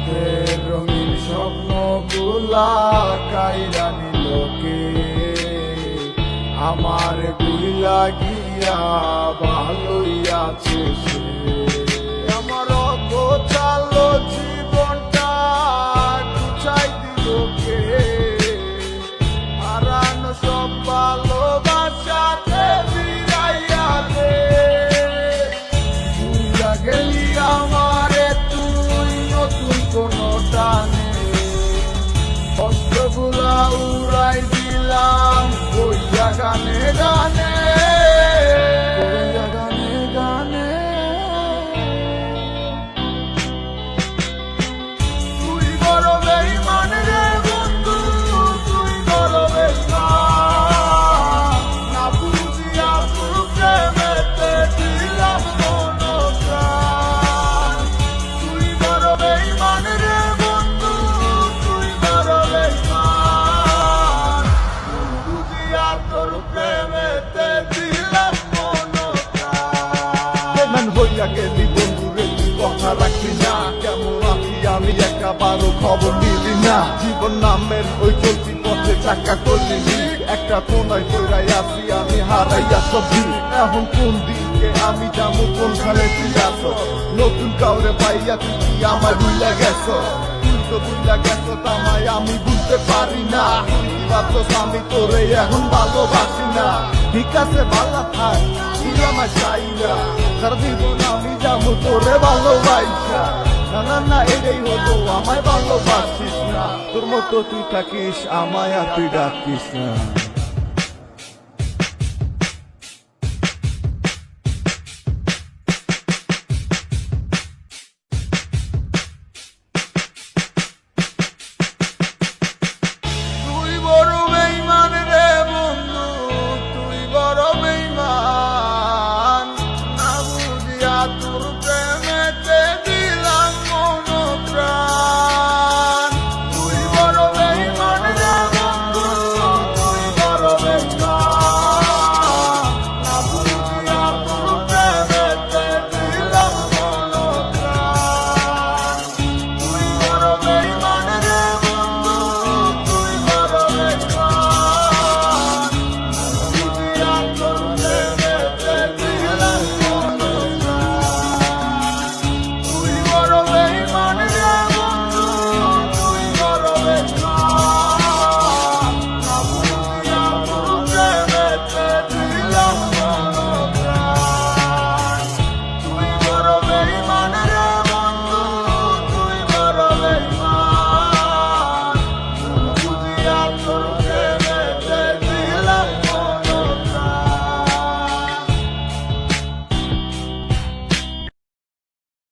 আমাদের রঙিন স্বপ্নগুলা কাইরা নিল কে? আমার গুইলা গিয়া ভালোই আছে সে। আমার গোছালো জীবনটা গুছাই দিল কে? হারানো সব ভালোবাসাতে ফিরাইয়া দে। ভুইলা গেলি আমারে তুই নতুন কোনো টানে, কষ্টগুলা উড়াই দিলাম কইয়া গানে গানে, কইয়া গানে গানে। তুই বড় বেঈমান রে বন্ধু, তুই বড় বেঈমান। না বুঝিয়া তোর প্রেমেতে দিলাম মন প্রাণ। তুই বড় বেঈমান রে বন্ধু, তুই বড় বেঈমান। বুঝিয়া তোর প্রেমেতে দিলাম মন প্রাণ। বেমান হইয়া গেলি বন্ধু রে, তুই কথা রাখলি না। কেমন আছি আমি একেবারও খবর নিলি না। জীবন নামের ওই চলতি পথে চাকা করলি, একটা কোনায় ফিরাই আসি আমি হারাইয়া সবজি। এখন কোন দিকে আমি যাবো, কোনখানে তুই আসো? নতুন কাউরে পাইয়া তুই কি আমার ভুইলা গেছ? তুই তো ভুইলা গেছ তামায় আমি বুঝতে পারি না। ভাবছস আমি তোরে এখন ভালোবাসি না। ঠিক আছে ভালো থাক, তুই আমার চাই না। সারা জীবন আমি যাবো তোরে ভালোবাসা। না না না এটাই হতো, আমায় ভালোবাসিস না। তোর মতো তুই থাকিস, আমায় আর তুই ডাকিস না।